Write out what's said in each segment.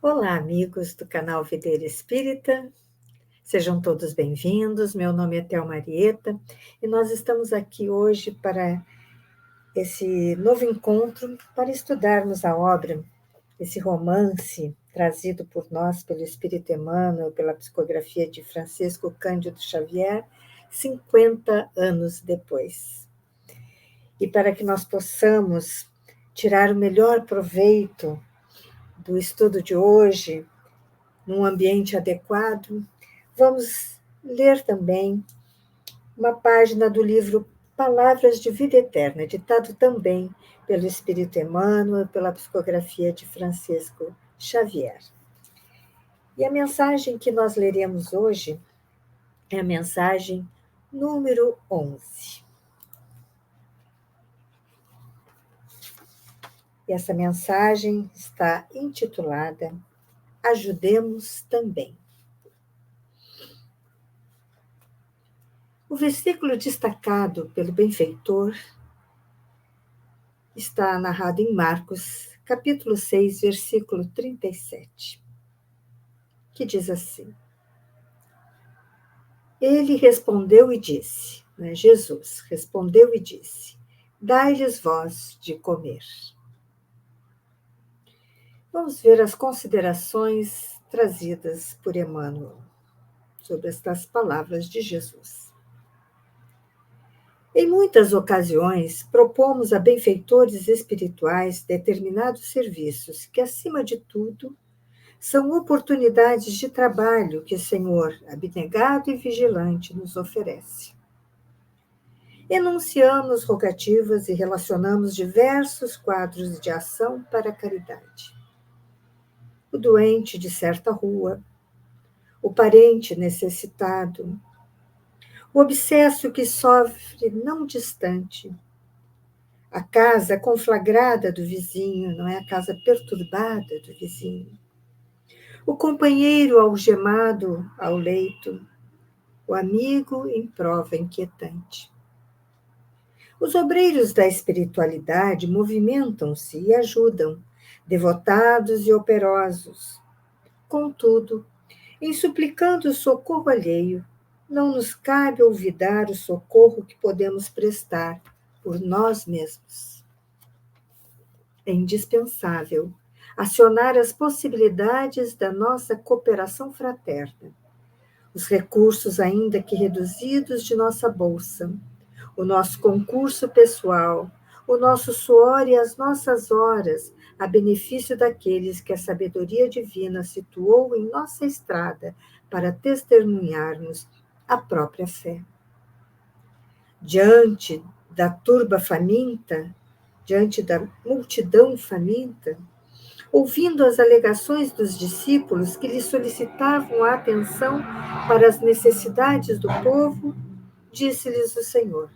Olá, amigos do canal Videira Espírita, sejam todos bem-vindos. Meu nome é Thelma Marieta e nós estamos aqui hoje para esse novo encontro para estudarmos a obra, esse romance trazido por nós pelo Espírito Emmanuel, pela psicografia de Francisco Cândido Xavier, 50 anos depois. E para que nós possamos tirar o melhor proveito do estudo de hoje, num ambiente adequado, vamos ler também uma página do livro Palavras de Vida Eterna, ditado também pelo Espírito Emmanuel, pela psicografia de Francisco Xavier. E a mensagem que nós leremos hoje é a mensagem número 11. E essa mensagem está intitulada Ajudemos também. O versículo destacado pelo benfeitor está narrado em Marcos, capítulo 6, versículo 37, que diz assim: Ele respondeu e disse, Jesus respondeu e disse, dai-lhes vós de comer. Vamos ver as considerações trazidas por Emmanuel sobre estas palavras de Jesus. Em muitas ocasiões, propomos a benfeitores espirituais determinados serviços que, acima de tudo, são oportunidades de trabalho que o Senhor, abnegado e vigilante, nos oferece. Enunciamos rogativas e relacionamos diversos quadros de ação para a caridade. O doente de certa rua, o parente necessitado, o obsesso que sofre não distante, a casa conflagrada do vizinho, não é a casa perturbada do vizinho, o companheiro algemado ao leito, o amigo em prova inquietante. Os obreiros da espiritualidade movimentam-se e ajudam, devotados e operosos. Contudo, em suplicando o socorro alheio, não nos cabe olvidar o socorro que podemos prestar por nós mesmos. É indispensável acionar as possibilidades da nossa cooperação fraterna, os recursos, ainda que reduzidos, de nossa bolsa, o nosso concurso pessoal, o nosso suor e as nossas horas, a benefício daqueles que a sabedoria divina situou em nossa estrada para testemunharmos a própria fé. Diante da turba faminta, diante da multidão faminta, ouvindo as alegações dos discípulos que lhe solicitavam a atenção para as necessidades do povo, disse-lhes o Senhor: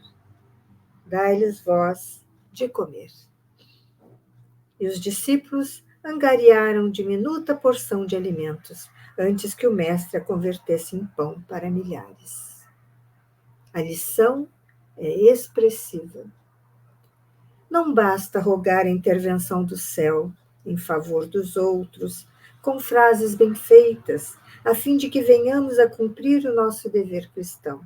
dai-lhes vós de comer. E os discípulos angariaram diminuta porção de alimentos, antes que o mestre a convertesse em pão para milhares. A lição é expressiva. Não basta rogar a intervenção do céu em favor dos outros, com frases bem feitas, a fim de que venhamos a cumprir o nosso dever cristão.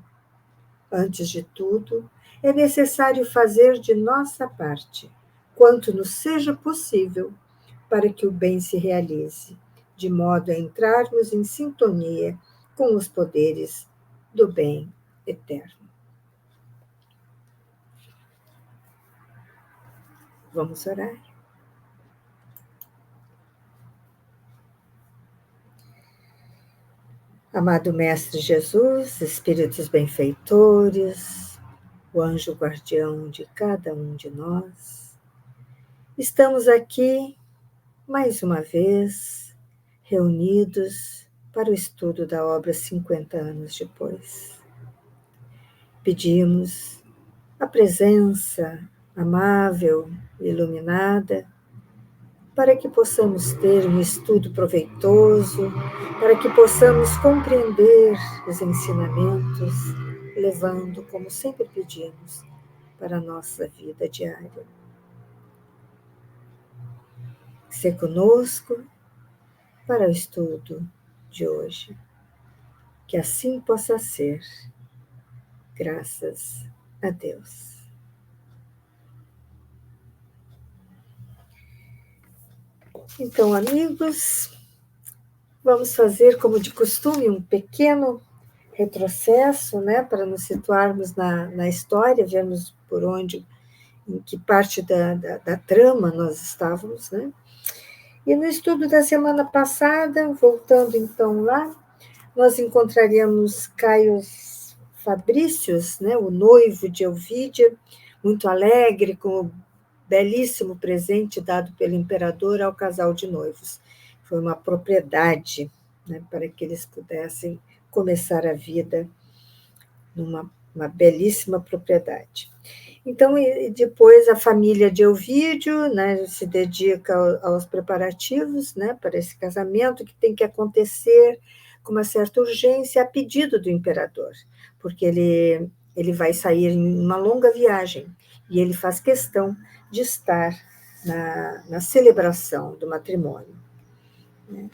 Antes de tudo, é necessário fazer de nossa parte, quanto nos seja possível, para que o bem se realize, de modo a entrarmos em sintonia com os poderes do bem eterno. Vamos orar? Amado Mestre Jesus, Espíritos benfeitores, o anjo guardião de cada um de nós, estamos aqui, mais uma vez, reunidos para o estudo da obra 50 anos depois. Pedimos a presença amável e iluminada para que possamos ter um estudo proveitoso, para que possamos compreender os ensinamentos, levando, como sempre pedimos, para a nossa vida diária. Ser conosco, para o estudo de hoje. Que assim possa ser, graças a Deus. Então, amigos, vamos fazer, como de costume, um pequeno retrocesso, né, para nos situarmos na história, vermos por onde, em que parte da trama nós estávamos, né? E no estudo da semana passada, voltando então lá, nós encontraríamos Caio Fabrícios, né, o noivo de Elvídia, muito alegre com o belíssimo presente dado pelo imperador ao casal de noivos. Foi uma propriedade, né, para que eles pudessem começar a vida numa belíssima propriedade. Então, depois a família de Elvídio, né, se dedica aos preparativos, né, para esse casamento que tem que acontecer com uma certa urgência a pedido do imperador, porque ele vai sair em uma longa viagem e ele faz questão de estar na celebração do matrimônio, né?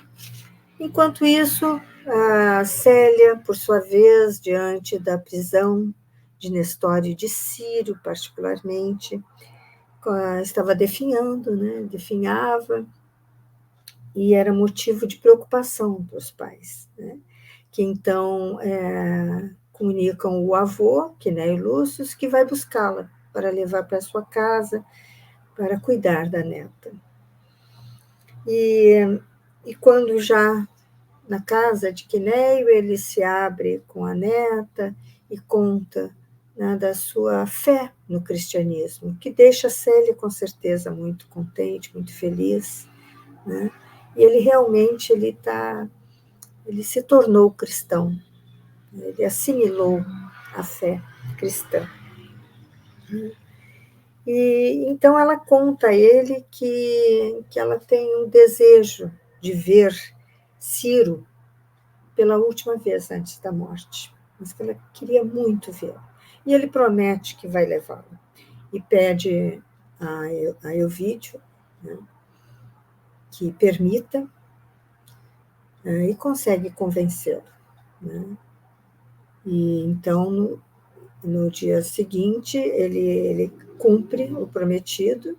Enquanto isso, a Célia, por sua vez, diante da prisão de Nestório e de Ciro, particularmente, estava definhando, né? Definhava, e era motivo de preocupação para os pais, né? Que então comunicam o avô, Quinéio Lúcio, que vai buscá-la para levar para sua casa, para cuidar da neta. E quando já na casa de Quinéio, ele se abre com a neta e conta, né, da sua fé no cristianismo, que deixa Célia, com certeza, muito contente, muito feliz, né? E ele realmente ele se tornou cristão, ele assimilou a fé cristã. E então ela conta a ele que ela tem um desejo de ver Ciro pela última vez antes da morte, mas que ela queria muito ver. E ele promete que vai levá-lo. E pede a Elvídio, né, que permita, e consegue convencê-lo, né? E então, no dia seguinte, ele cumpre o prometido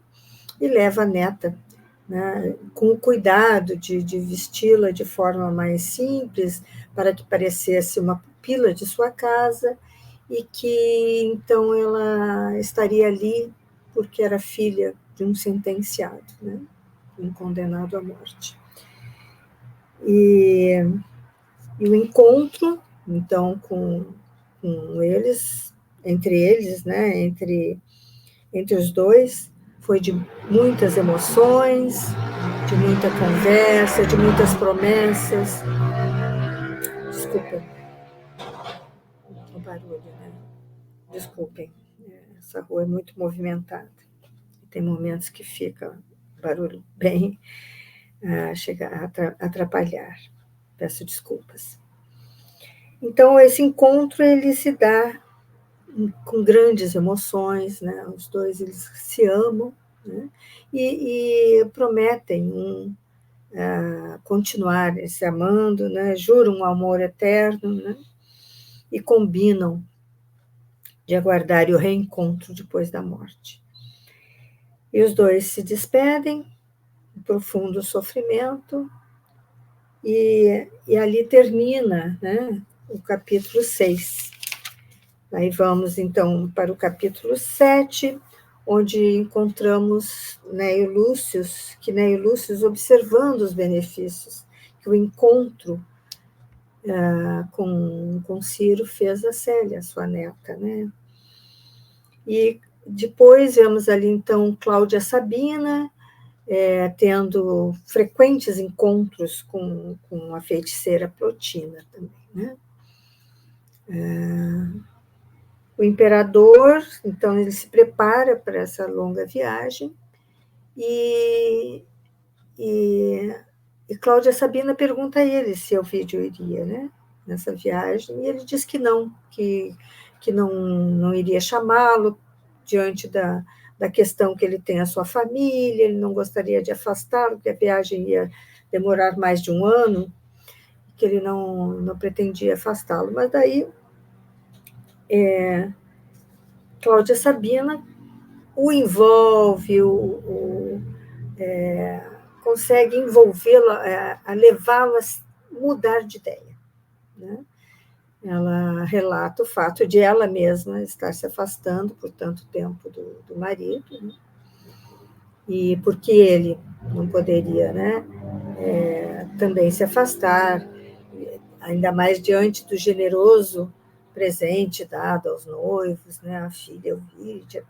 e leva a neta, né, com o cuidado de vesti-la de forma mais simples, para que parecesse uma pupila de sua casa, e que então ela estaria ali porque era filha de um sentenciado, né, um condenado à morte. E o encontro, então, com eles, né, entre os dois, foi de muitas emoções, de muita conversa, de muitas promessas. Desculpa o barulho, né? Desculpem, essa rua é muito movimentada. Tem momentos que fica barulho bem, chega a atrapalhar. Peço desculpas. Então, esse encontro, ele se dá com grandes emoções, né? Os dois, eles se amam, né? E prometem continuar se amando, né? Juram um amor eterno, né? E combinam de aguardar o reencontro depois da morte. E os dois se despedem, em profundo sofrimento, e ali termina, né, o capítulo 6. Aí vamos, então, para o capítulo 7, onde encontramos Cneio Lúcio observando os benefícios que o encontro com Ciro fez a Célia, sua neta, né? E depois vemos ali, então, Cláudia Sabina, tendo frequentes encontros com a feiticeira Plotina também, né? O imperador, então, ele se prepara para essa longa viagem, e Cláudia Sabina pergunta a ele se Elvídio iria, né, nessa viagem, e ele diz que não iria chamá-lo, diante da questão que ele tem a sua família, ele não gostaria de afastá-lo, porque a viagem ia demorar mais de um ano, que ele não pretendia afastá-lo. Mas daí Cláudia Sabina o envolve, consegue envolvê-lo, a levá-lo a mudar de ideia, né? Ela relata o fato de ela mesma estar se afastando por tanto tempo do marido, né? E porque ele não poderia, né, também se afastar, ainda mais diante do generoso presente dado aos noivos, né, a filha Ovídia,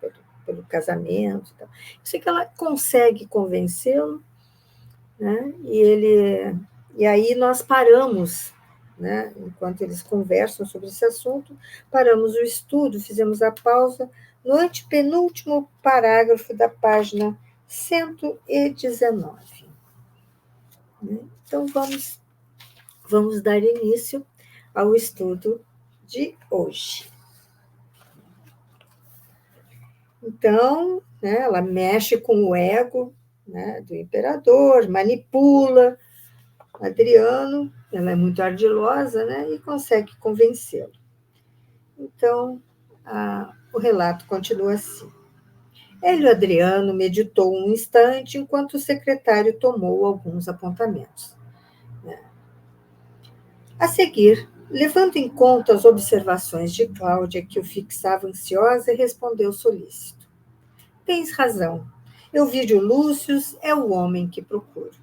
pelo casamento. Tal. Eu sei que ela consegue convencê-lo, né, e aí nós paramos, né, enquanto eles conversam sobre esse assunto, paramos o estudo, fizemos a pausa no antepenúltimo parágrafo da página 119. Né? Então, vamos dar início ao estudo de hoje. Então, né, ela mexe com o ego, né, do imperador, manipula Adriano, ela é muito ardilosa, né, e consegue convencê-lo. Então, o relato continua assim. Hélio Adriano meditou um instante enquanto o secretário tomou alguns apontamentos. A seguir, levando em conta as observações de Cláudia, que o fixava ansiosa, respondeu solícito. Tens razão. Euvídio Lúcius é o homem que procuro.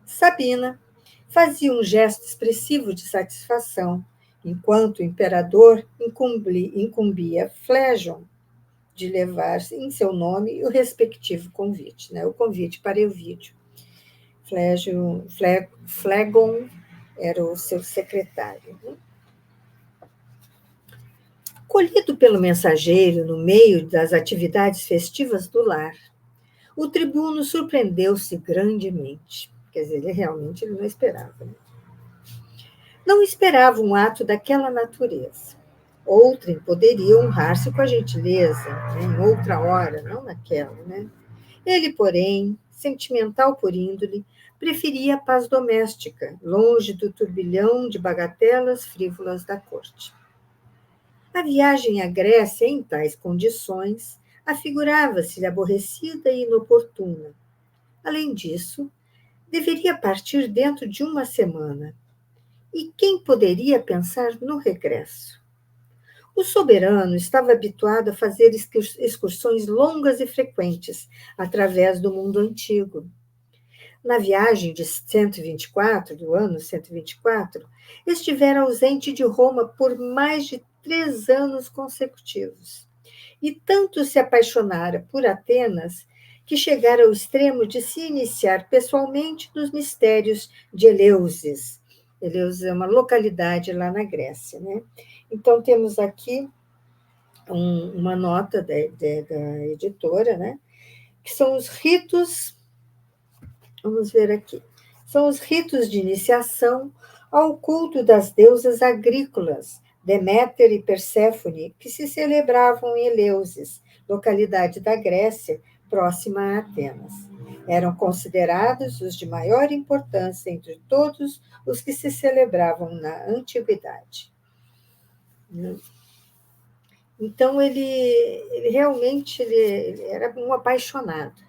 Sabina fazia um gesto expressivo de satisfação, enquanto o imperador incumbia Flegon de levar em seu nome o respectivo convite, né, o convite para Euvídio. Flegon era o seu secretário. Colhido pelo mensageiro no meio das atividades festivas do lar, o tribuno surpreendeu-se grandemente. Quer dizer, ele não esperava. Né? Não esperava um ato daquela natureza. Outrem poderia honrar-se com a gentileza, né, em outra hora, não naquela. Né? Ele, porém, sentimental por índole, preferia a paz doméstica, longe do turbilhão de bagatelas frívolas da corte. A viagem à Grécia, em tais condições, afigurava-se-lhe aborrecida e inoportuna. Além disso, deveria partir dentro de uma semana. E quem poderia pensar no regresso? O soberano estava habituado a fazer excursões longas e frequentes através do mundo antigo. Na viagem de 124, do ano 124, estivera ausente de Roma por mais de 3 anos consecutivos. E tanto se apaixonara por Atenas que chegara ao extremo de se iniciar pessoalmente nos mistérios de Eleusis. Eleusis é uma localidade lá na Grécia. Né? Então, temos aqui uma nota da editora, né? Que são os ritos. Vamos ver aqui. São os ritos de iniciação ao culto das deusas agrícolas, Deméter e Perséfone, que se celebravam em Eleusis, localidade da Grécia, próxima a Atenas. Eram considerados os de maior importância entre todos os que se celebravam na antiguidade. Então, ele realmente ele era um apaixonado.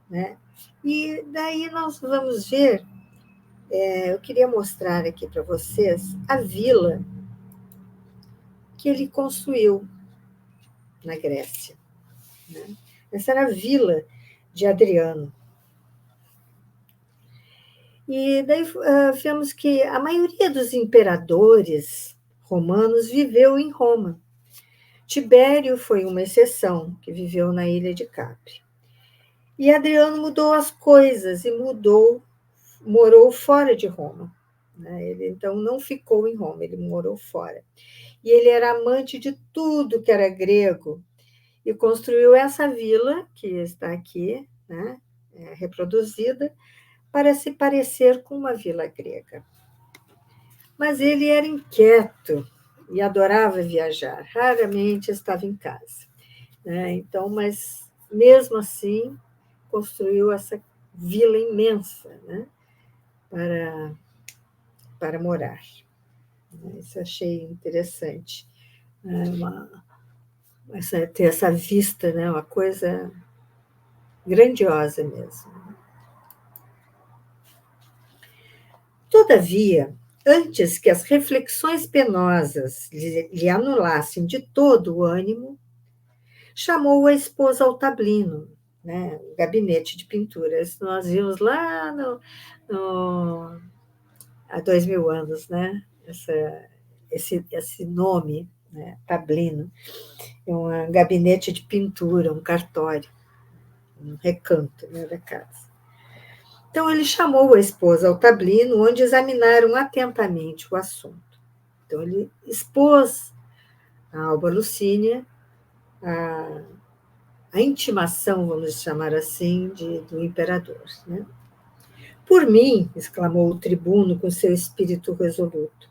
Né? E daí nós vamos ver, eu queria mostrar aqui para vocês a vila que ele construiu na Grécia. Né? Essa era a vila de Adriano. E daí vemos que a maioria dos imperadores romanos viveu em Roma. Tibério foi uma exceção, que viveu na ilha de Capri. E Adriano mudou as coisas e morou fora de Roma. Né? Ele, então, não ficou em Roma, ele morou fora. E ele era amante de tudo que era grego e construiu essa vila, que está aqui, né, reproduzida, para se parecer com uma vila grega. Mas ele era inquieto e adorava viajar, raramente estava em casa. Né? Então, mas mesmo assim, construiu essa vila imensa, né, para morar. Isso achei interessante. Ter essa vista, né, uma coisa grandiosa mesmo. Todavia, antes que as reflexões penosas lhe anulassem de todo o ânimo, chamou a esposa ao tablino, né, o gabinete de pinturas. Nós vimos lá há 2000 anos, né, esse nome, né, tablino, é um gabinete de pintura, um cartório, um recanto, né, da casa. Então, ele chamou a esposa ao tablino, onde examinaram atentamente o assunto. Então, ele expôs a Alba Lucínia a intimação, vamos chamar assim, do imperador. Né? Por mim, exclamou o tribuno com seu espírito resoluto,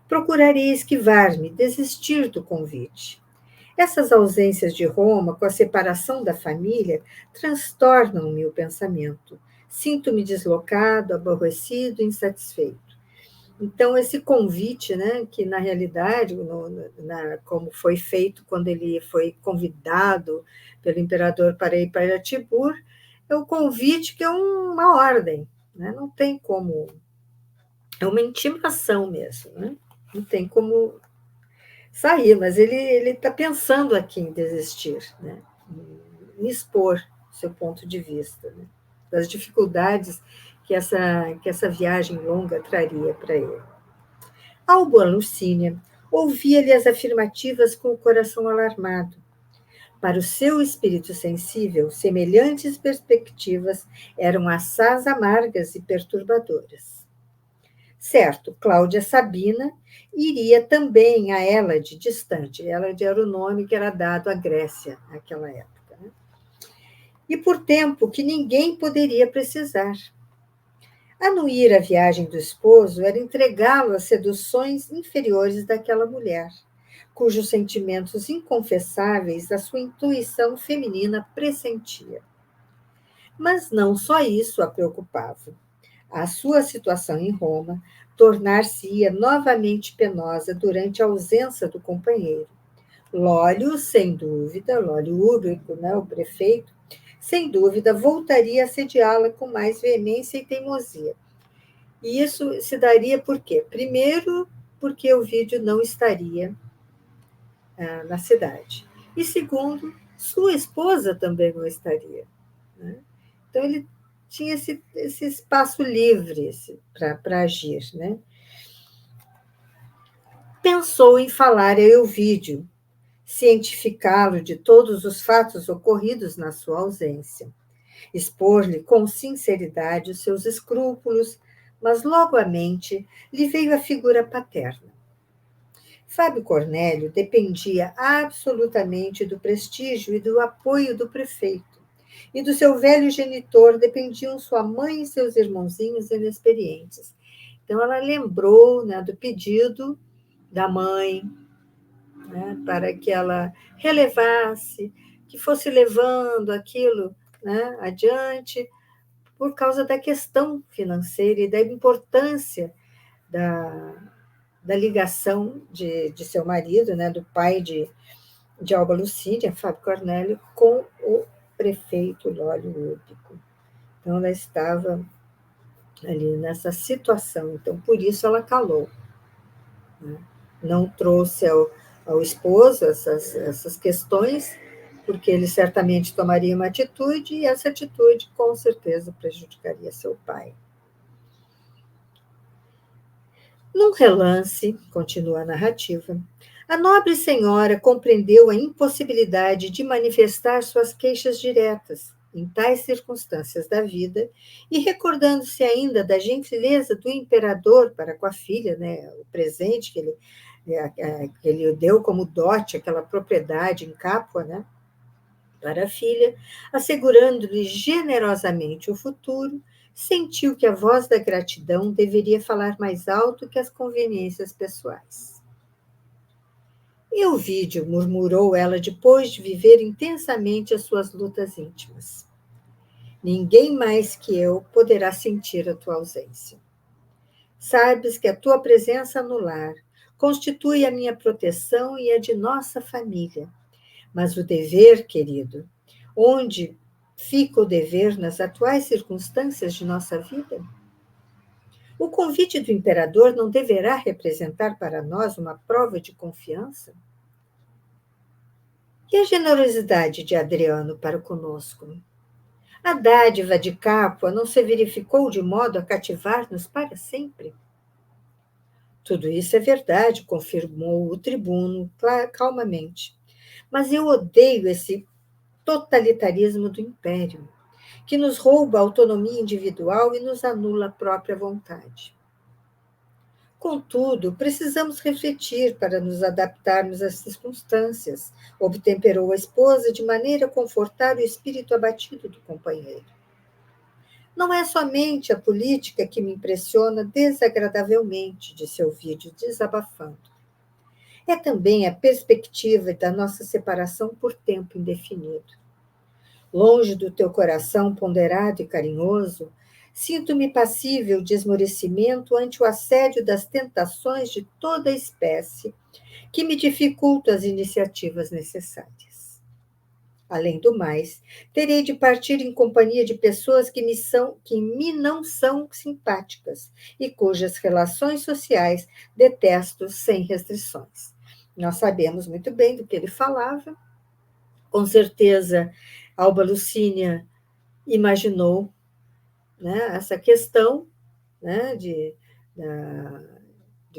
procuraria esquivar-me, desistir do convite. Essas ausências de Roma, com a separação da família, transtornam-me o pensamento. Sinto-me deslocado, aborrecido, insatisfeito. Então, esse convite, né, que na realidade, como foi feito quando ele foi convidado pelo imperador para ir para Tibur, é um convite que é uma ordem, né? Não tem como. É uma intimação mesmo, né? Não tem como sair, mas ele está pensando aqui em desistir, né? Em expor seu ponto de vista, né? Das dificuldades que essa viagem longa traria para ele. Alba Lucínia ouvia-lhe as afirmativas com o coração alarmado. Para o seu espírito sensível, semelhantes perspectivas eram assaz amargas e perturbadoras. Certo, Cláudia Sabina iria também a Hélade distante. Hélade era o nome que era dado à Grécia naquela época. Né? E por tempo que ninguém poderia precisar. Anuir a viagem do esposo era entregá-lo às seduções inferiores daquela mulher, cujos sentimentos inconfessáveis a sua intuição feminina pressentia. Mas não só isso a preocupava. A sua situação em Roma tornar-se-ia novamente penosa durante a ausência do companheiro. Lólio, sem dúvida, Lólio Úbrico, né, o prefeito, sem dúvida voltaria a assediá-la com mais veemência e teimosia. E isso se daria por quê? Primeiro, porque o vídeo não estaria na cidade. E segundo, sua esposa também não estaria. Né? Então, ele tinha esse espaço livre para agir. Né? Pensou em falar a Elvídio, cientificá-lo de todos os fatos ocorridos na sua ausência, expor-lhe com sinceridade os seus escrúpulos, mas logo à mente lhe veio a figura paterna. Fábio Cornélio dependia absolutamente do prestígio e do apoio do prefeito, e do seu velho genitor dependiam sua mãe e seus irmãozinhos inexperientes. Então, ela lembrou, né, do pedido da mãe, né, para que ela relevasse, que fosse levando aquilo, né, adiante, por causa da questão financeira e da importância da ligação de seu marido, né, do pai de Alba Lucínia, Fábio Cornélio, com o prefeito Lólio Úbico. Então, ela estava ali nessa situação, então, por isso ela calou. Né? Não trouxe ao esposo essas questões, porque ele certamente tomaria uma atitude, e essa atitude, com certeza, prejudicaria seu pai. Num relance, continua a narrativa, a nobre senhora compreendeu a impossibilidade de manifestar suas queixas diretas em tais circunstâncias da vida e, recordando-se ainda da gentileza do imperador para com a filha, né, o presente que ele deu como dote, aquela propriedade em Capua, né, para a filha, assegurando-lhe generosamente o futuro, sentiu que a voz da gratidão deveria falar mais alto que as conveniências pessoais. Elvídio, murmurou ela depois de viver intensamente as suas lutas íntimas. Ninguém mais que eu poderá sentir a tua ausência. Sabes que a tua presença no lar constitui a minha proteção e a de nossa família. Mas o dever, querido, onde fica o dever nas atuais circunstâncias de nossa vida? O convite do imperador não deverá representar para nós uma prova de confiança? E a generosidade de Adriano para conosco? A dádiva de Capua não se verificou de modo a cativar-nos para sempre? Tudo isso é verdade, confirmou o tribuno calmamente. Mas eu odeio esse totalitarismo do império, que nos rouba a autonomia individual e nos anula a própria vontade. Contudo, precisamos refletir para nos adaptarmos às circunstâncias, obtemperou a esposa de maneira a confortar o espírito abatido do companheiro. Não é somente a política que me impressiona desagradavelmente, disse Ovídio, desabafando. É também a perspectiva da nossa separação por tempo indefinido. Longe do teu coração ponderado e carinhoso, sinto-me passível de esmorecimento ante o assédio das tentações de toda espécie que me dificultam as iniciativas necessárias. Além do mais, terei de partir em companhia de pessoas que me não são simpáticas e cujas relações sociais detesto sem restrições. Nós sabemos muito bem do que ele falava. Com certeza, Alba Lucínia imaginou, né, essa questão, né, de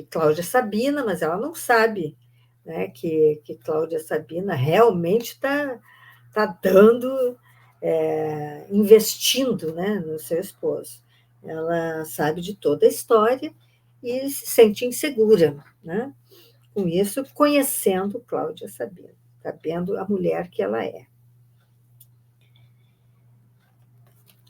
Cláudia Sabina, mas ela não sabe, né, que Cláudia Sabina realmente está dando, investindo, né, no seu esposo. Ela sabe de toda a história e se sente insegura, né, com isso, conhecendo Cláudia Sabina, sabendo a mulher que ela é.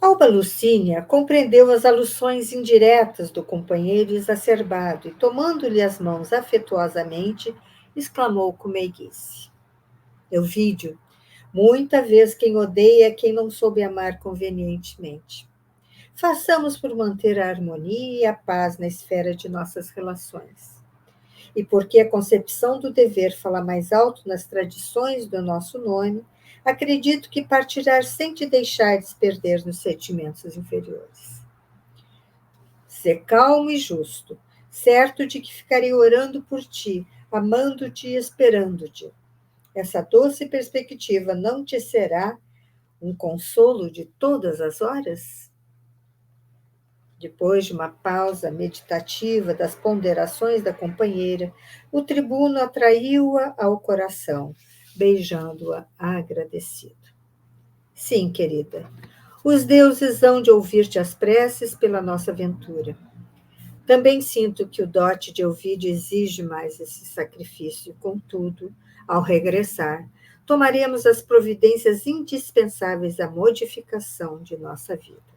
Alba Lucínia compreendeu as alusões indiretas do companheiro exacerbado e, tomando-lhe as mãos afetuosamente, exclamou com meiguice. Euvídio, muita vez quem odeia é quem não soube amar convenientemente. Façamos por manter a harmonia e a paz na esfera de nossas relações. E porque a concepção do dever fala mais alto nas tradições do nosso nome, acredito que partirás sem te deixares perder nos sentimentos inferiores. Ser calmo e justo, certo de que ficarei orando por ti, amando-te e esperando-te. Essa doce perspectiva não te será um consolo de todas as horas? Depois de uma pausa meditativa das ponderações da companheira, o tribuno atraiu-a ao coração, beijando-a agradecido. Sim, querida, os deuses hão de ouvir-te as preces pela nossa ventura. Também sinto que o dote de Ovídio exige mais esse sacrifício. Contudo, ao regressar, tomaremos as providências indispensáveis à modificação de nossa vida.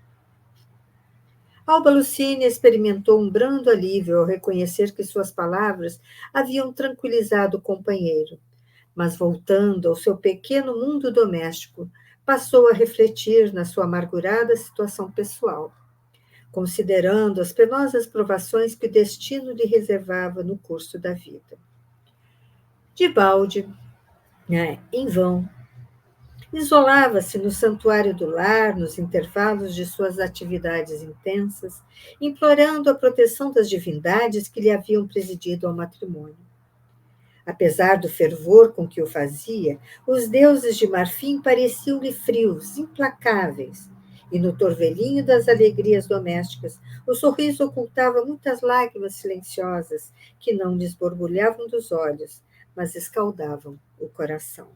Alba Lucínia experimentou um brando alívio ao reconhecer que suas palavras haviam tranquilizado o companheiro, mas voltando ao seu pequeno mundo doméstico, passou a refletir na sua amargurada situação pessoal, considerando as penosas provações que o destino lhe reservava no curso da vida. Debalde, em vão, isolava-se no santuário do lar, nos intervalos de suas atividades intensas, implorando a proteção das divindades que lhe haviam presidido ao matrimônio. Apesar do fervor com que o fazia, os deuses de marfim pareciam-lhe frios, implacáveis, e no torvelinho das alegrias domésticas, o sorriso ocultava muitas lágrimas silenciosas que não lhes borbulhavam dos olhos, mas escaldavam o coração.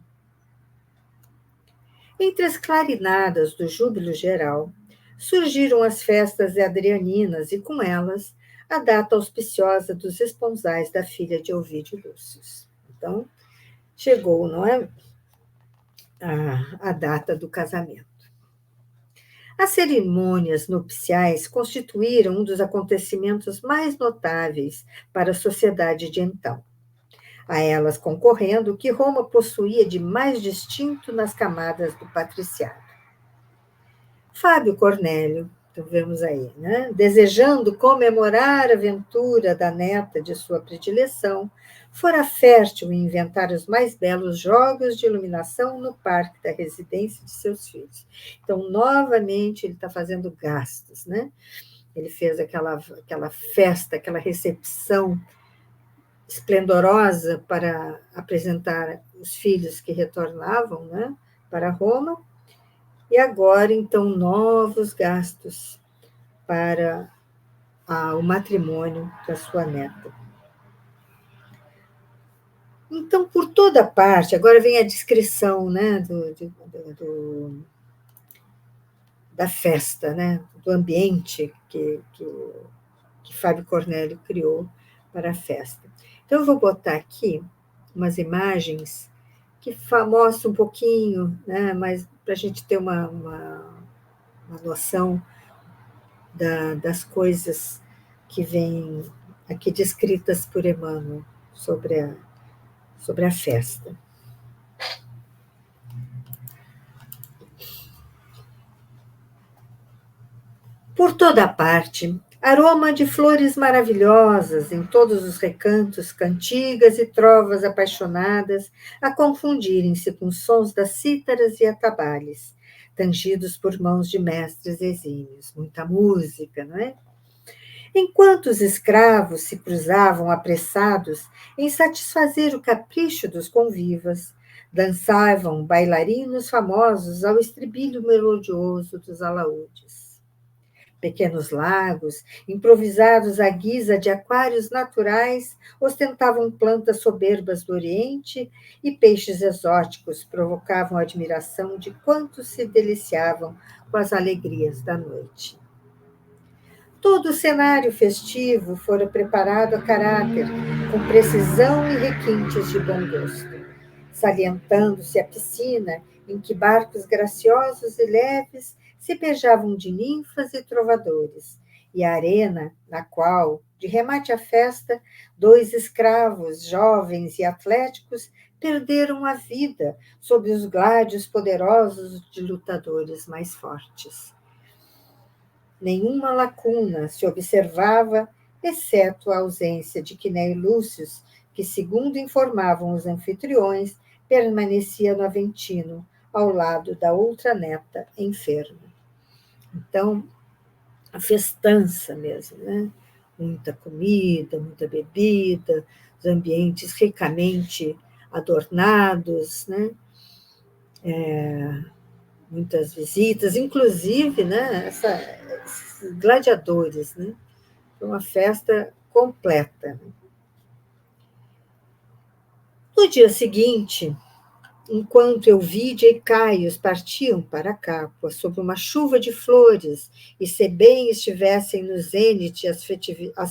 Entre as clarinadas do júbilo geral, surgiram as festas adrianinas e, com elas, a data auspiciosa dos esponsais da filha de Ovídio Lúcius. Então, chegou, não é, a data do casamento. As cerimônias nupciais constituíram um dos acontecimentos mais notáveis para a sociedade de então. A elas concorrendo o que Roma possuía de mais distinto nas camadas do patriciado. Fábio Cornélio, então vemos aí, né? Desejando comemorar a ventura da neta de sua predileção, fora fértil em inventar os mais belos jogos de iluminação no parque da residência de seus filhos. Então, novamente, ele está fazendo gastos, né? Ele fez aquela festa, aquela recepção esplendorosa para apresentar os filhos que retornavam, né, para Roma, e agora, então, novos gastos para o matrimônio da sua neta. Então, por toda parte, agora vem a descrição, né, da festa, né, do ambiente que Fábio Cornélio criou para a festa. Então, eu vou botar aqui umas imagens que mostram um pouquinho, né, mas para a gente ter uma noção das coisas que vêm aqui descritas por Emmanuel sobre a festa. Por toda parte, aroma de flores maravilhosas em todos os recantos, cantigas e trovas apaixonadas a confundirem-se com os sons das cítaras e atabalhes, tangidos por mãos de mestres exímios. Muita música, não é? Enquanto os escravos se cruzavam apressados em satisfazer o capricho dos convivas, dançavam bailarinos famosos ao estribilho melodioso dos alaúdes. Pequenos lagos, improvisados à guisa de aquários naturais, ostentavam plantas soberbas do Oriente e peixes exóticos provocavam a admiração de quantos se deliciavam com as alegrias da noite. Todo o cenário festivo fora preparado a caráter, com precisão e requintes de bom gosto, salientando-se a piscina em que barcos graciosos e leves se beijavam de ninfas e trovadores, e a arena na qual, de remate à festa, dois escravos jovens e atléticos perderam a vida sob os gládios poderosos de lutadores mais fortes. Nenhuma lacuna se observava, exceto a ausência de Quiné e Lúcio, que, segundo informavam os anfitriões, permanecia no Aventino, ao lado da outra neta enferma. Então, a festança mesmo, né? Muita comida, muita bebida, os ambientes ricamente adornados, né? Muitas visitas, inclusive, né? Esses gladiadores, né? Foi uma festa completa. No dia seguinte, enquanto Euvídia e Caius partiam para Capua sob uma chuva de flores, e se bem estivessem no zênite as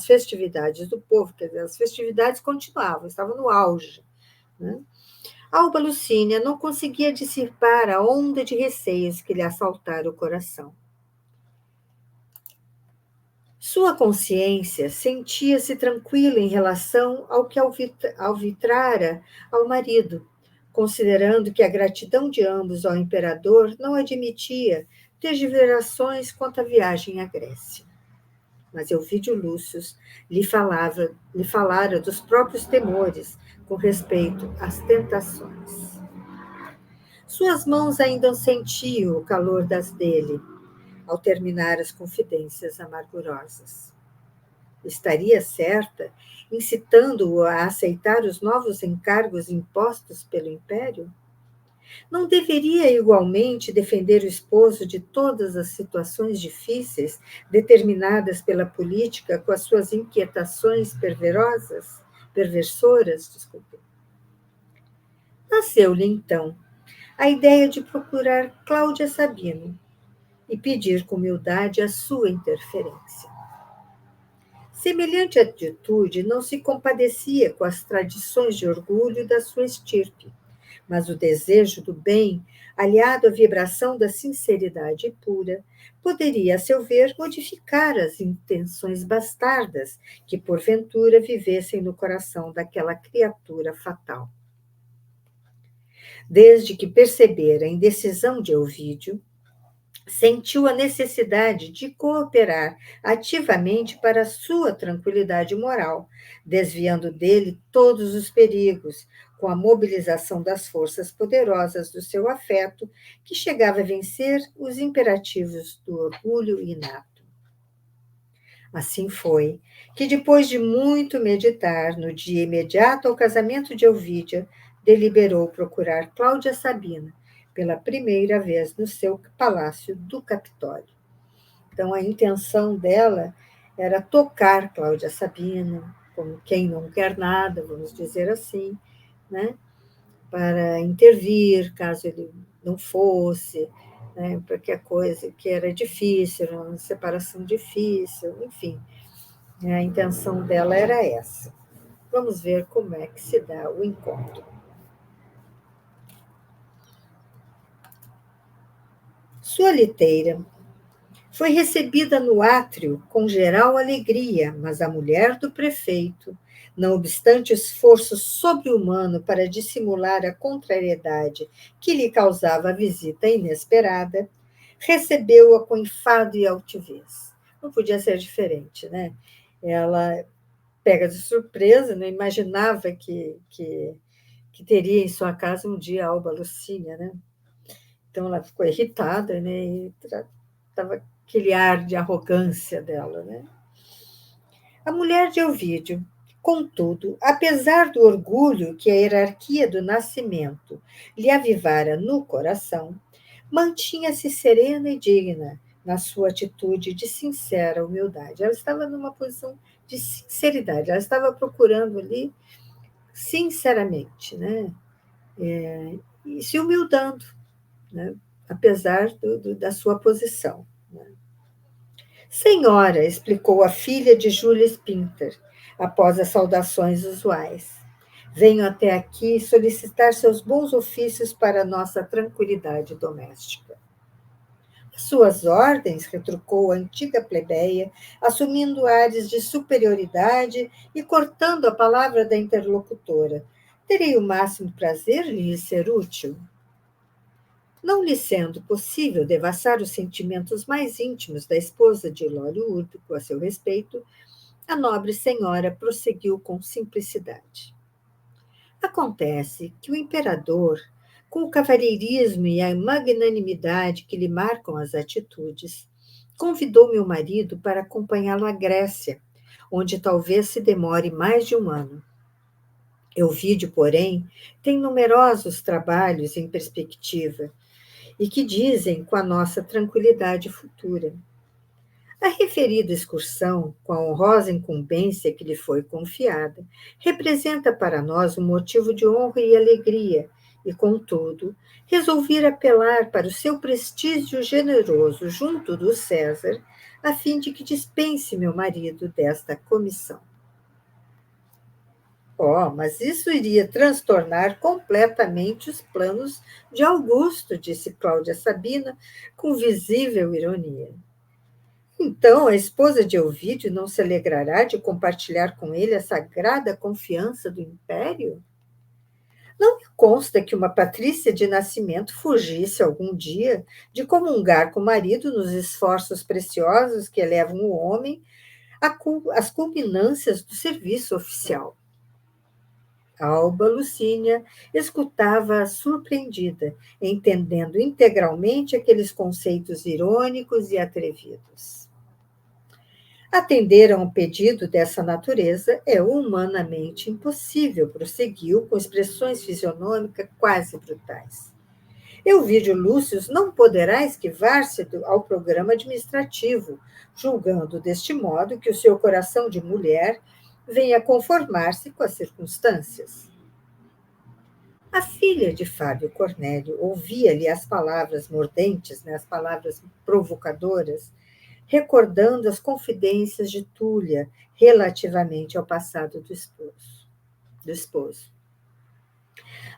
festividades do povo, quer dizer, as festividades continuavam, estavam no auge, né? Alba Lucínia não conseguia dissipar a onda de receios que lhe assaltara o coração. Sua consciência sentia-se tranquila em relação ao que alvitrara ao marido, considerando que a gratidão de ambos ao imperador não admitia tergiversações quanto à viagem à Grécia. Mas Elvídio Lúcio lhe falara dos próprios temores com respeito às tentações. Suas mãos ainda sentiam o calor das dele, ao terminar as confidências amargurosas. Estaria certa, incitando-o a aceitar os novos encargos impostos pelo império? Não deveria igualmente defender o esposo de todas as situações difíceis determinadas pela política com as suas inquietações perversoras? Nasceu-lhe, então, a ideia de procurar Cláudia Sabino e pedir com humildade a sua interferência. Semelhante atitude não se compadecia com as tradições de orgulho da sua estirpe, mas o desejo do bem, aliado à vibração da sinceridade pura, poderia, a seu ver, modificar as intenções bastardas que, porventura, vivessem no coração daquela criatura fatal. Desde que percebera a indecisão de Ovídio, sentiu a necessidade de cooperar ativamente para a sua tranquilidade moral, desviando dele todos os perigos, com a mobilização das forças poderosas do seu afeto, que chegava a vencer os imperativos do orgulho inato. Assim foi que, depois de muito meditar, no dia imediato ao casamento de Ovídia, deliberou procurar Cláudia Sabina pela primeira vez no seu palácio do Capitólio. Então, a intenção dela era tocar Cláudia Sabina, como quem não quer nada, vamos dizer assim, né? Para intervir, caso ele não fosse, né? Porque a coisa que era difícil, era uma separação difícil, enfim. A intenção dela era essa. Vamos ver como é que se dá o encontro. Sua liteira foi recebida no átrio com geral alegria, mas a mulher do prefeito, não obstante esforço sobre-humano para dissimular a contrariedade que lhe causava a visita inesperada, recebeu-a com enfado e altivez. Não podia ser diferente, né? Ela pega de surpresa, não imaginava que teria em sua casa um dia a Alba Lucínia, né? Então ela ficou irritada, né? E estava aquele ar de arrogância dela, né? A mulher de Ovídio, contudo, apesar do orgulho que a hierarquia do nascimento lhe avivara no coração, mantinha-se serena e digna na sua atitude de sincera humildade. Ela estava numa posição de sinceridade, ela estava procurando ali sinceramente, né? E se humildando, né? Apesar da sua posição. Né? Senhora, explicou a filha de Júlia Spinter, após as saudações usuais. Venho até aqui solicitar seus bons ofícios para a nossa tranquilidade doméstica. As suas ordens, retrucou a antiga plebeia, assumindo ares de superioridade e cortando a palavra da interlocutora. Terei o máximo prazer em lhe ser útil. Não lhe sendo possível devassar os sentimentos mais íntimos da esposa de Lólio Úrbico a seu respeito, a nobre senhora prosseguiu com simplicidade. Acontece que o imperador, com o cavalheirismo e a magnanimidade que lhe marcam as atitudes, convidou meu marido para acompanhá-lo à Grécia, onde talvez se demore mais de um ano. Euvídio, porém, tem numerosos trabalhos em perspectiva e que dizem com a nossa tranquilidade futura. A referida excursão, com a honrosa incumbência que lhe foi confiada, representa para nós um motivo de honra e alegria, e, contudo, resolvi apelar para o seu prestígio generoso junto do César, a fim de que dispense meu marido desta comissão. Oh, mas isso iria transtornar completamente os planos de Augusto, disse Cláudia Sabina, com visível ironia. Então, a esposa de Ovídio não se alegrará de compartilhar com ele a sagrada confiança do império? Não me consta que uma patrícia de nascimento fugisse algum dia de comungar com o marido nos esforços preciosos que elevam o homem às culminâncias do serviço oficial. Alba Lucínia escutava surpreendida, entendendo integralmente aqueles conceitos irônicos e atrevidos. Atender a um pedido dessa natureza é humanamente impossível, prosseguiu com expressões fisionômicas quase brutais. Euvídio Lúcio não poderá esquivar-se ao programa administrativo, julgando deste modo que o seu coração de mulher venha conformar-se com as circunstâncias. A filha de Fábio Cornélio ouvia-lhe as palavras mordentes, né, as palavras provocadoras, recordando as confidências de Túlia relativamente ao passado do esposo.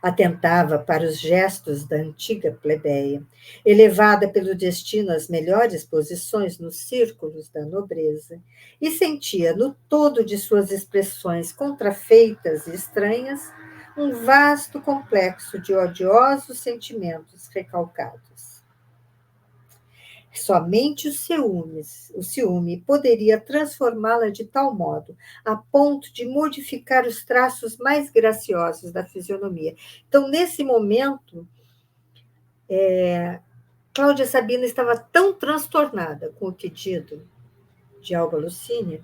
Atentava para os gestos da antiga plebeia, elevada pelo destino às melhores posições nos círculos da nobreza, e sentia no todo de suas expressões contrafeitas e estranhas um vasto complexo de odiosos sentimentos recalcados. que somente o ciúme poderia transformá-la de tal modo, a ponto de modificar os traços mais graciosos da fisionomia. Então, nesse momento, Cláudia Sabina estava tão transtornada com o pedido de Alba Lucínia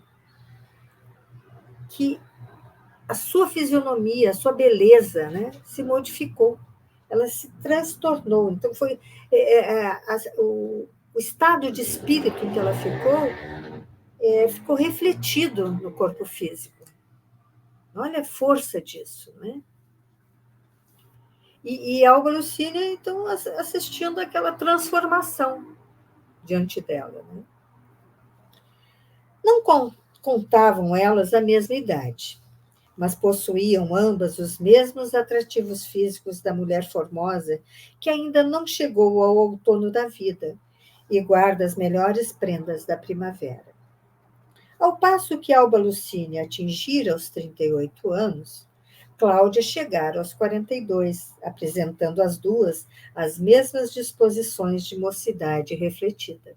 que a sua fisionomia, a sua beleza, né, se modificou. Ela se transtornou. Então, foi o estado de espírito em que ela ficou refletido no corpo físico. Olha a força disso, né? E Alba Lucínia, então, assistindo aquela transformação diante dela. Né? Não contavam elas a mesma idade, mas possuíam ambas os mesmos atrativos físicos da mulher formosa que ainda não chegou ao outono da vida e guarda as melhores prendas da primavera. Ao passo que Alba Lucínia atingira os 38 anos, Cláudia chegara aos 42, apresentando as duas as mesmas disposições de mocidade refletida.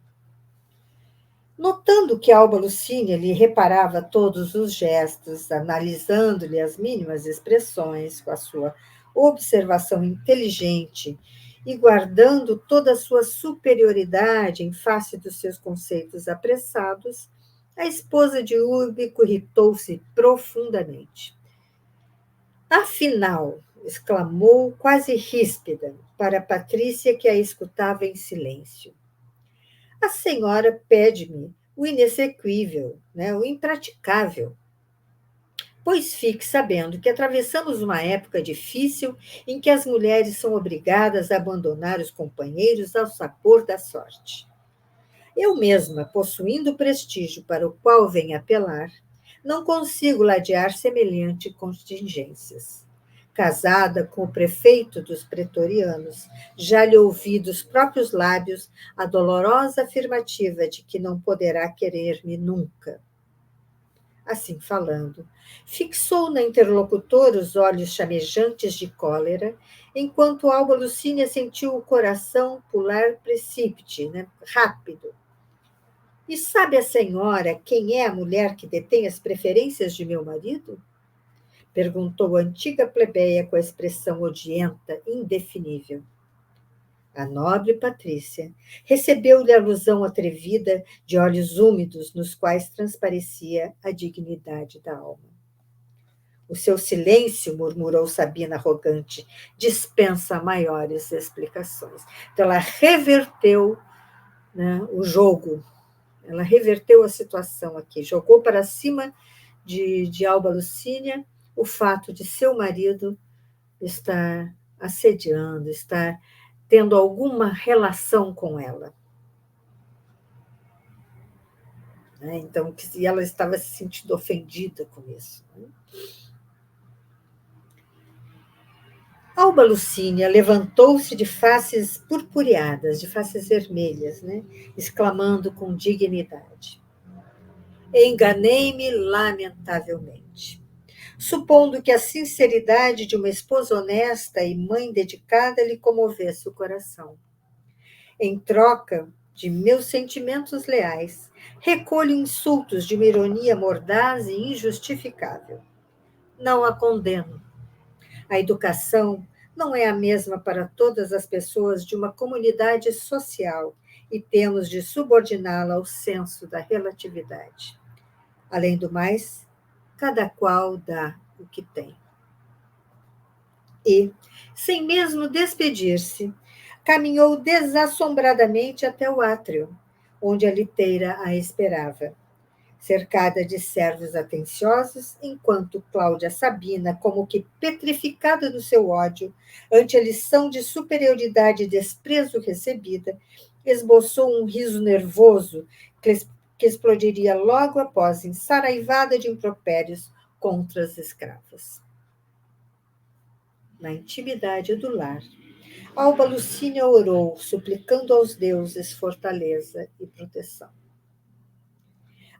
Notando que Alba Lucínia lhe reparava todos os gestos, analisando-lhe as mínimas expressões com a sua observação inteligente e guardando toda a sua superioridade em face dos seus conceitos apressados, a esposa de Úbico irritou-se profundamente. Afinal, exclamou quase ríspida para Patrícia, que a escutava em silêncio. A senhora pede-me o inexequível, né, o impraticável. Pois fique sabendo que atravessamos uma época difícil em que as mulheres são obrigadas a abandonar os companheiros ao sabor da sorte. Eu mesma, possuindo o prestígio para o qual venho apelar, não consigo ladear semelhante contingências. Casada com o prefeito dos pretorianos, já lhe ouvi dos próprios lábios a dolorosa afirmativa de que não poderá querer-me nunca. Assim falando, fixou na interlocutora os olhos chamejantes de cólera, enquanto Alba Lucínia sentiu o coração pular precípite, né, rápido. E sabe a senhora quem é a mulher que detém as preferências de meu marido? Perguntou a antiga plebeia com a expressão odienta, indefinível. A nobre Patrícia recebeu-lhe a alusão atrevida de olhos úmidos nos quais transparecia a dignidade da alma. O seu silêncio, murmurou Sabina arrogante, dispensa maiores explicações. Então, ela reverteu, né, o jogo. Ela reverteu a situação aqui, jogou para cima de Alba Lucínia o fato de seu marido estar assediando, estar tendo alguma relação com ela. Né? Então, que ela estava se sentindo ofendida com isso. Né? Alba Lucínia levantou-se de faces purpureadas, de faces vermelhas, né? Exclamando com dignidade. Enganei-me lamentavelmente. Supondo que a sinceridade de uma esposa honesta e mãe dedicada lhe comovesse o coração. Em troca de meus sentimentos leais, recolho insultos de uma ironia mordaz e injustificável. Não a condeno. A educação não é a mesma para todas as pessoas de uma comunidade social e temos de subordiná-la ao senso da relatividade. Além do mais, cada qual dá o que tem. E, sem mesmo despedir-se, caminhou desassombradamente até o átrio, onde a liteira a esperava, cercada de servos atenciosos, enquanto Cláudia Sabina, como que petrificada no seu ódio, ante a lição de superioridade e desprezo recebida, esboçou um riso nervoso que explodiria logo após, ensaraivada de impropérios contra as escravas. Na intimidade do lar, Alba Lucínia orou, suplicando aos deuses fortaleza e proteção.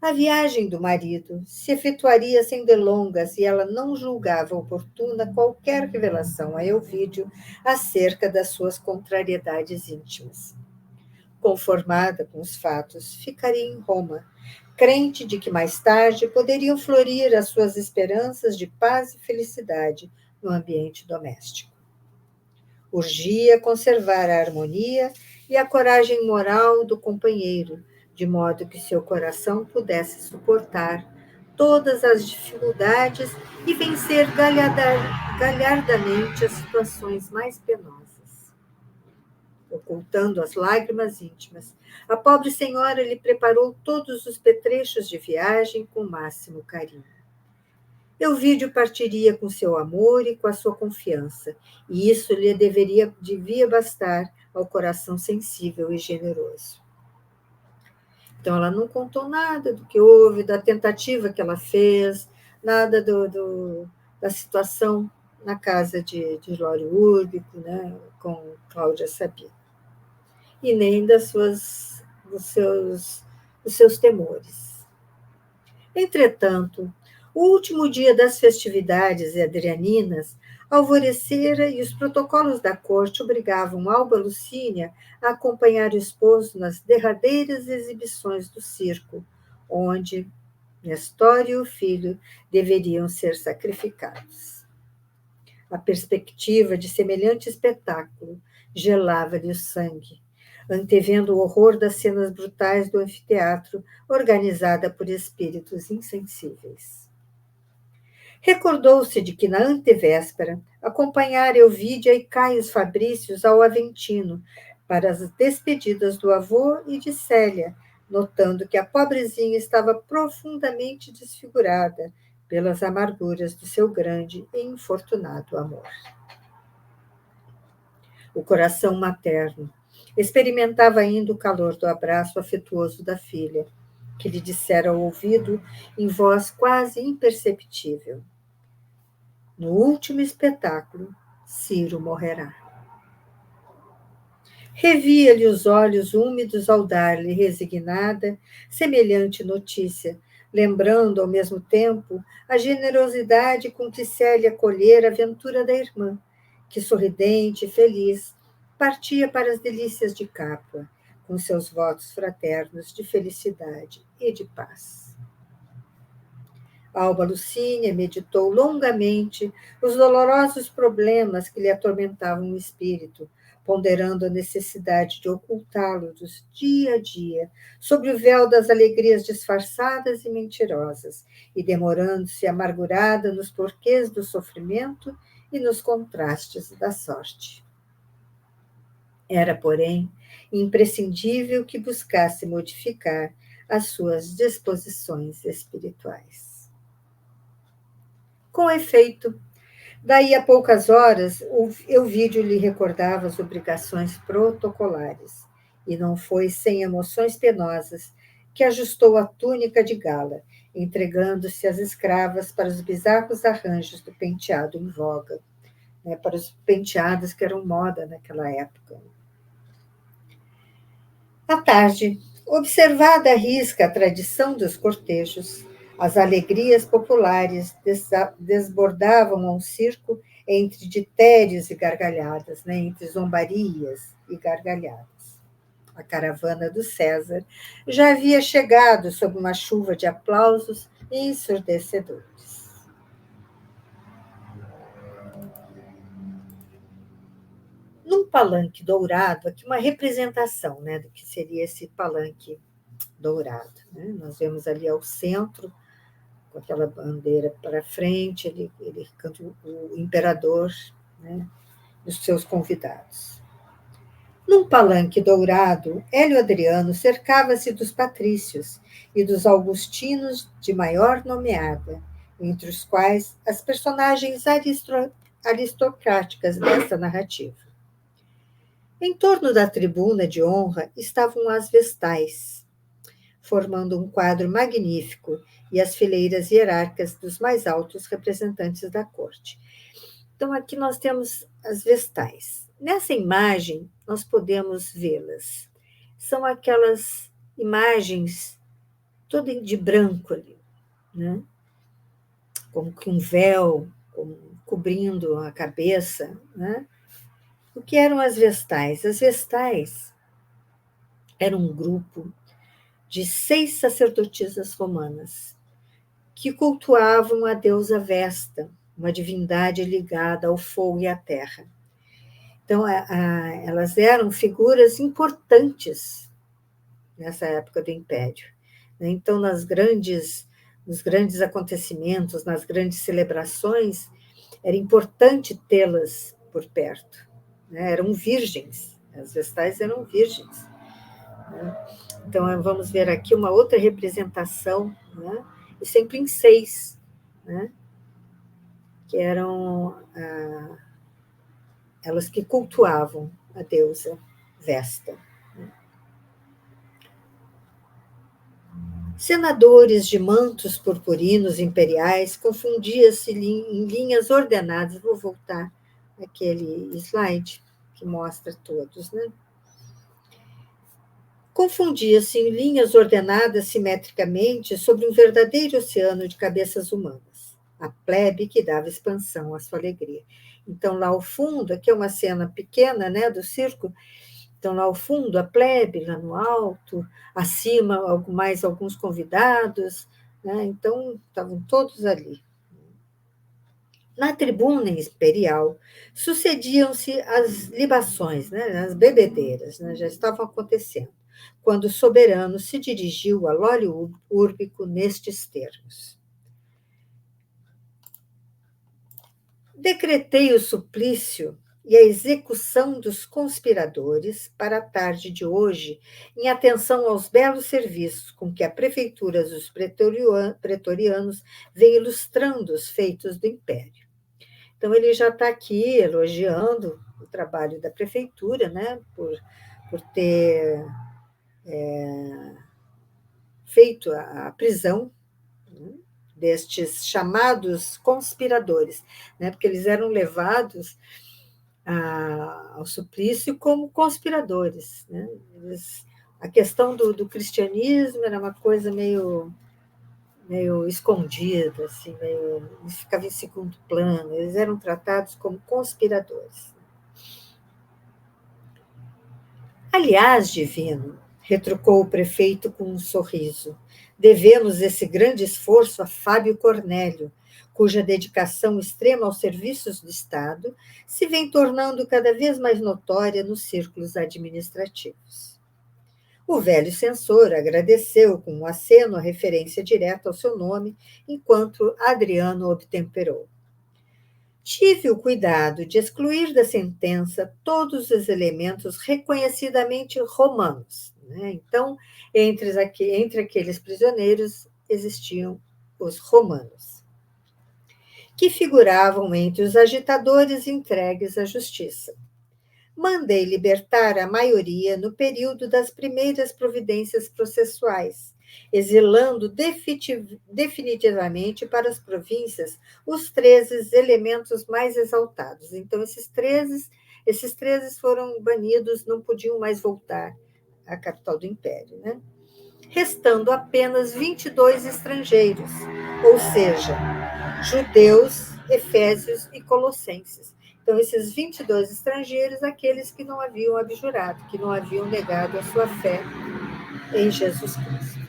A viagem do marido se efetuaria sem delongas e ela não julgava oportuna qualquer revelação a Elvídio acerca das suas contrariedades íntimas. inconformada com os fatos, ficaria em Roma, crente de que mais tarde poderiam florir as suas esperanças de paz e felicidade no ambiente doméstico. Urgia conservar a harmonia e a coragem moral do companheiro, de modo que seu coração pudesse suportar todas as dificuldades e vencer galhardamente as situações mais penosas. Ocultando as lágrimas íntimas, a pobre senhora lhe preparou todos os petrechos de viagem com o máximo carinho. Elvídio partiria com seu amor e com a sua confiança, e isso lhe devia bastar ao coração sensível e generoso. Então, ela não contou nada do que houve, da tentativa que ela fez, nada da situação na casa de Lore Úrbico, né, com Cláudia Sabino, e nem dos seus temores. Entretanto, o último dia das festividades adrianinas alvorecera e os protocolos da corte obrigavam Alba Lucínia a acompanhar o esposo nas derradeiras exibições do circo, onde Nestor e o filho deveriam ser sacrificados. A perspectiva de semelhante espetáculo gelava-lhe o sangue, antevendo o horror das cenas brutais do anfiteatro, organizada por espíritos insensíveis. Recordou-se de que, na antevéspera, acompanhara Elvídia e Caius Fabrícios ao Aventino para as despedidas do avô e de Célia, notando que a pobrezinha estava profundamente desfigurada pelas amarguras do seu grande e infortunado amor. O coração materno experimentava ainda o calor do abraço afetuoso da filha, que lhe dissera ao ouvido, em voz quase imperceptível: no último espetáculo, Ciro morrerá. Revia-lhe os olhos úmidos ao dar-lhe resignada semelhante notícia, lembrando ao mesmo tempo a generosidade com que Célia acolhera a aventura da irmã, que, sorridente e feliz, partia para as delícias de Capua, com seus votos fraternos de felicidade e de paz. Alba Lucínia meditou longamente os dolorosos problemas que lhe atormentavam o espírito, ponderando a necessidade de ocultá-los dia a dia, sob o véu das alegrias disfarçadas e mentirosas, e demorando-se amargurada nos porquês do sofrimento e nos contrastes da sorte. Era, porém, imprescindível que buscasse modificar as suas disposições espirituais. Com efeito, daí a poucas horas, Elvídio lhe recordava as obrigações protocolares, e não foi sem emoções penosas que ajustou a túnica de gala, entregando-se às escravas para os bizarros arranjos do penteado em voga, né, para os penteados que eram moda naquela época. À tarde, observada à risca a tradição dos cortejos, as alegrias populares desbordavam ao circo entre ditérios e gargalhadas, né? Entre zombarias e gargalhadas. A caravana do César já havia chegado sob uma chuva de aplausos ensurdecedores. Num palanque dourado, aqui uma representação, né, do que seria esse palanque dourado, né? Nós vemos ali ao centro, com aquela bandeira para frente, ele canta o imperador, né, e os seus convidados. Num palanque dourado, Hélio Adriano cercava-se dos patrícios e dos augustinos de maior nomeada, entre os quais as personagens aristocráticas desta narrativa. Em torno da tribuna de honra estavam as vestais, formando um quadro magnífico, e as fileiras hierárquicas dos mais altos representantes da corte. Então, aqui nós temos as vestais. Nessa imagem, nós podemos vê-las. São aquelas imagens todas de branco ali, né? Como que um véu cobrindo a cabeça, né? O que eram as vestais? As vestais era um grupo de 6 sacerdotisas romanas que cultuavam a deusa Vesta, uma divindade ligada ao fogo e à terra. Então, elas eram figuras importantes nessa época do Império. Então, nos grandes acontecimentos, nas grandes celebrações, era importante tê-las por perto. Eram virgens, as vestais eram virgens. Então, vamos ver aqui uma outra representação, e sempre em 6, que eram elas que cultuavam a deusa Vesta. Senadores de mantos purpurinos imperiais confundia-se em linhas ordenadas. Vou voltar àquele slide que mostra todos, Confundia-se em linhas ordenadas simetricamente sobre um verdadeiro oceano de cabeças humanas. A plebe que dava expansão à sua alegria. Então, lá ao fundo, aqui é uma cena pequena, do circo. Então, lá ao fundo, a plebe, lá no alto, acima, mais alguns convidados, Então, estavam todos ali. Na tribuna imperial, sucediam-se as libações, as bebedeiras, já estavam acontecendo, quando o soberano se dirigiu a Lólio Úrbico nestes termos: decretei o suplício e a execução dos conspiradores para a tarde de hoje, em atenção aos belos serviços com que a prefeitura dos pretorianos vem ilustrando os feitos do império. Então, ele já está aqui elogiando o trabalho da prefeitura, por ter feito a prisão destes chamados conspiradores, porque eles eram levados ao suplício como conspiradores. A questão do cristianismo era uma coisa meio escondida, assim, ficava em segundo plano, eles eram tratados como conspiradores. Aliás, divino, retrucou o prefeito com um sorriso, devemos esse grande esforço a Fábio Cornélio, cuja dedicação extrema aos serviços do Estado se vem tornando cada vez mais notória nos círculos administrativos. O velho censor agradeceu com um aceno a referência direta ao seu nome, enquanto Adriano obtemperou: tive o cuidado de excluir da sentença todos os elementos reconhecidamente romanos. Então, entre aqueles prisioneiros existiam os romanos, que figuravam entre os agitadores entregues à justiça. Mandei libertar a maioria no período das primeiras providências processuais, exilando definitivamente para as províncias os 13 elementos mais exaltados. Então, esses 13 foram banidos, não podiam mais voltar à capital do Império, Restando apenas 22 estrangeiros, ou seja, judeus, efésios e colossenses. Então, esses 22 estrangeiros, aqueles que não haviam abjurado, que não haviam negado a sua fé em Jesus Cristo.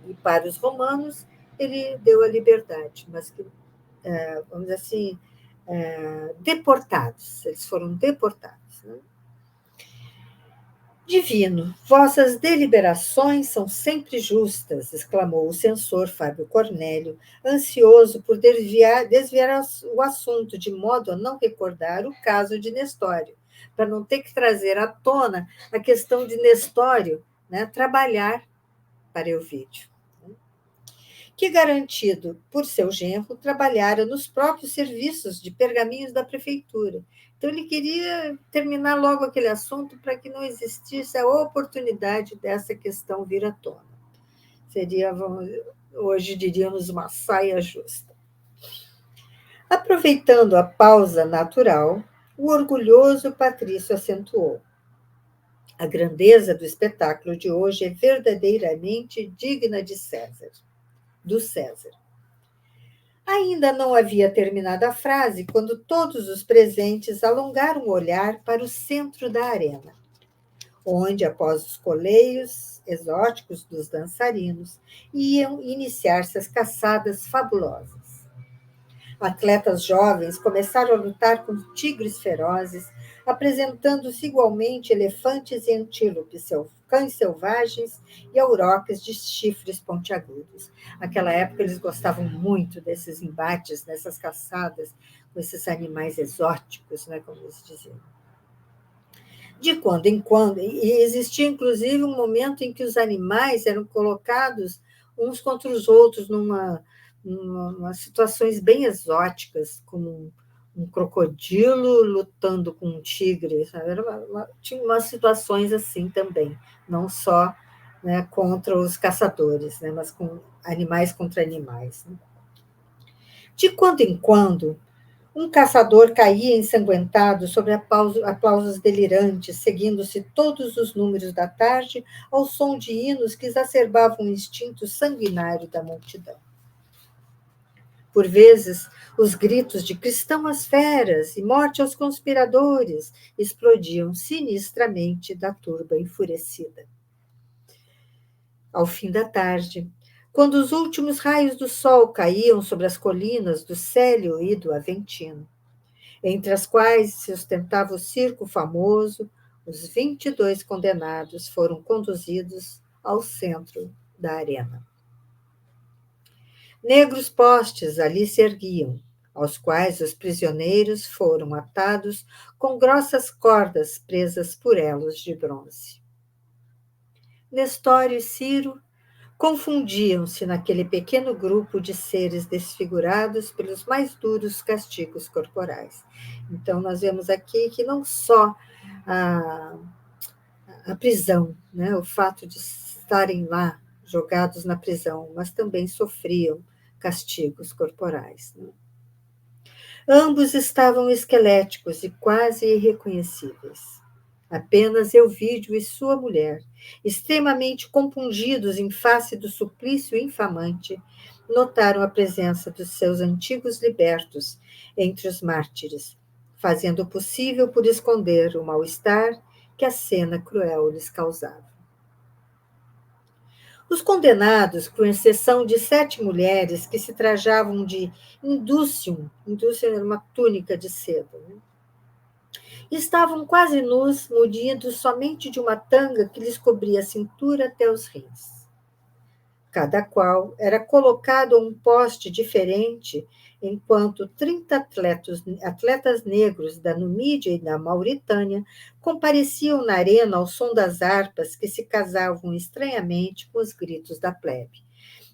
E para os romanos, ele deu a liberdade, mas que, vamos dizer assim, deportados, eles foram deportados. Divino, vossas deliberações são sempre justas, exclamou o censor Fábio Cornélio, ansioso por desviar o assunto, de modo a não recordar o caso de Nestório, para não ter que trazer à tona a questão de Nestório, trabalhar para Euvídio, que, garantido por seu genro, trabalhara nos próprios serviços de pergaminhos da prefeitura. Então, ele queria terminar logo aquele assunto para que não existisse a oportunidade dessa questão vir à tona. Seria, hoje diríamos, uma saia justa. Aproveitando a pausa natural, o orgulhoso Patrício acentuou: a grandeza do espetáculo de hoje é verdadeiramente digna de César, do César. Ainda não havia terminado a frase quando todos os presentes alongaram o olhar para o centro da arena. onde, após os coleios exóticos dos dançarinos, iam iniciar-se as caçadas fabulosas. Atletas jovens começaram a lutar com tigres ferozes, apresentando-se igualmente elefantes e antílopes, cães selvagens e auroques de chifres pontiagudos. Naquela época, eles gostavam muito desses embates, dessas caçadas com esses animais exóticos, né, como eles diziam. De quando em quando, e existia inclusive um momento em que os animais eram colocados uns contra os outros numa situações bem exóticas, como um crocodilo lutando com um tigre, sabe? Tinha umas situações assim também, não só, né, contra os caçadores, né, mas com animais contra animais, né? De quando em quando, um caçador caía ensanguentado sobre aplausos delirantes, seguindo-se todos os números da tarde ao som de hinos que exacerbavam o instinto sanguinário da multidão. Por vezes, os gritos de cristão às feras e morte aos conspiradores explodiam sinistramente da turba enfurecida. Ao fim da tarde, quando os últimos raios do sol caíam sobre as colinas do Célio e do Aventino, entre as quais se ostentava o circo famoso, os 22 condenados foram conduzidos ao centro da arena. Negros postes ali se erguiam, aos quais os prisioneiros foram atados com grossas cordas presas por elos de bronze. Nestório e Ciro confundiam-se naquele pequeno grupo de seres desfigurados pelos mais duros castigos corporais. Então, nós vemos aqui que não só a, a prisão, né, o fato de estarem lá jogados na prisão, mas também sofriam castigos corporais, né? Ambos estavam esqueléticos e quase irreconhecíveis. Apenas Elvídio e sua mulher, extremamente compungidos em face do suplício infamante, notaram a presença dos seus antigos libertos entre os mártires, fazendo o possível por esconder o mal-estar que a cena cruel lhes causava. Os condenados, com exceção de 7 mulheres que se trajavam de indúcium era uma túnica de seda, né? Estavam quase nus, munidos somente de uma tanga que lhes cobria a cintura até os rins. Cada qual era colocado a um poste diferente, enquanto 30 atletas negros da Numídia e da Mauritânia compareciam na arena ao som das harpas que se casavam estranhamente com os gritos da plebe.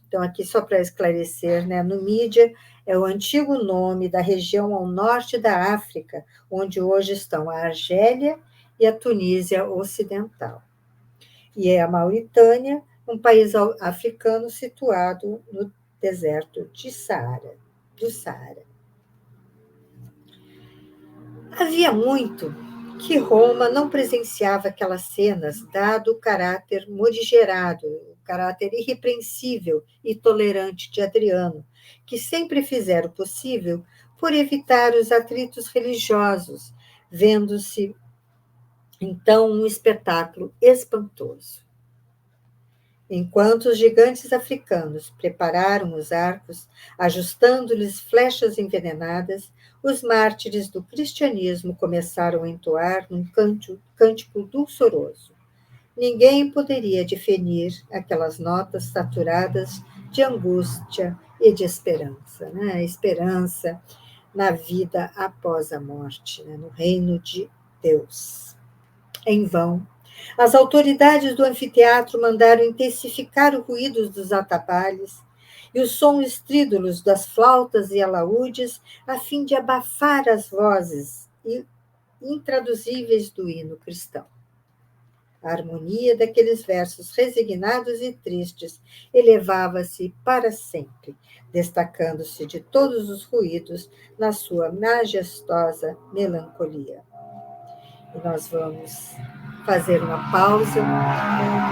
Então, aqui só para esclarecer, né, Numídia é o antigo nome da região ao norte da África, onde hoje estão a Argélia e a Tunísia Ocidental. E é a Mauritânia, um país africano situado no deserto do Saara. Havia muito que Roma não presenciava aquelas cenas, dado o caráter morigerado, o caráter irrepreensível e tolerante de Adriano, que sempre fizera o possível por evitar os atritos religiosos, vendo-se então um espetáculo espantoso. Enquanto os gigantes africanos prepararam os arcos, ajustando-lhes flechas envenenadas, os mártires do cristianismo começaram a entoar num cântico dulçoroso. Ninguém poderia definir aquelas notas saturadas de angústia e de esperança, né? A esperança na vida após a morte, né? No reino de Deus. Em vão, as autoridades do anfiteatro mandaram intensificar o ruído dos atabalhos e os sons estrídulos das flautas e alaúdes, a fim de abafar as vozes intraduzíveis do hino cristão. A harmonia daqueles versos resignados e tristes elevava-se para sempre, destacando-se de todos os ruídos na sua majestosa melancolia. E nós vamos fazer uma pausa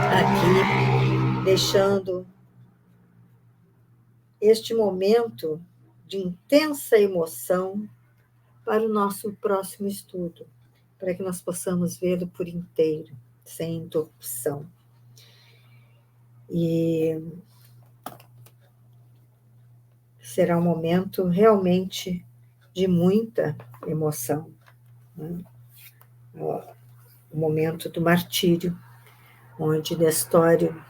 aqui, deixando este momento de intensa emoção para o nosso próximo estudo, para que nós possamos vê-lo por inteiro, sem interrupção. E será um momento realmente de muita emoção, né? O momento do martírio, onde Nestório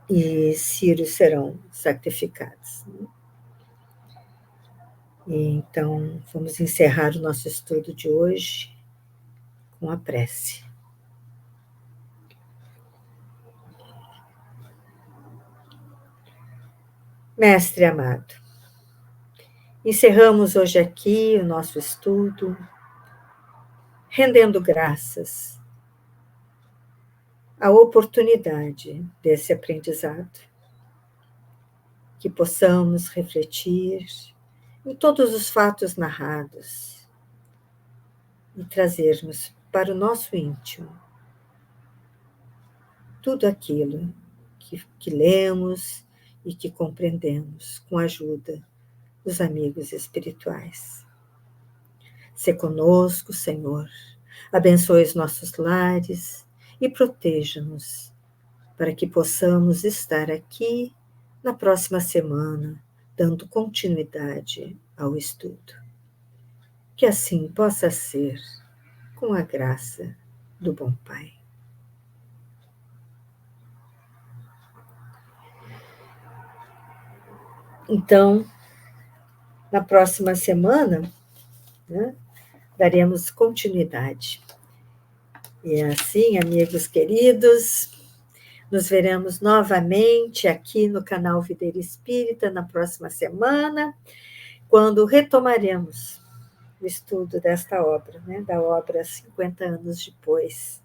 e Ciro serão sacrificados. E então, vamos encerrar o nosso estudo de hoje com a prece. Mestre amado, encerramos hoje aqui o nosso estudo, rendendo graças à oportunidade desse aprendizado, que possamos refletir em todos os fatos narrados e trazermos para o nosso íntimo tudo aquilo que lemos e que compreendemos com a ajuda dos amigos espirituais. Se conosco, Senhor, abençoe os nossos lares e proteja-nos para que possamos estar aqui na próxima semana, dando continuidade ao estudo. Que assim possa ser, com a graça do bom Pai. Então, na próxima semana, né, daremos continuidade. E assim, amigos queridos, nos veremos novamente aqui no canal Videira Espírita na próxima semana, quando retomaremos o estudo desta obra, né, da obra 50 anos depois.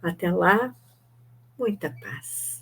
Até lá, muita paz.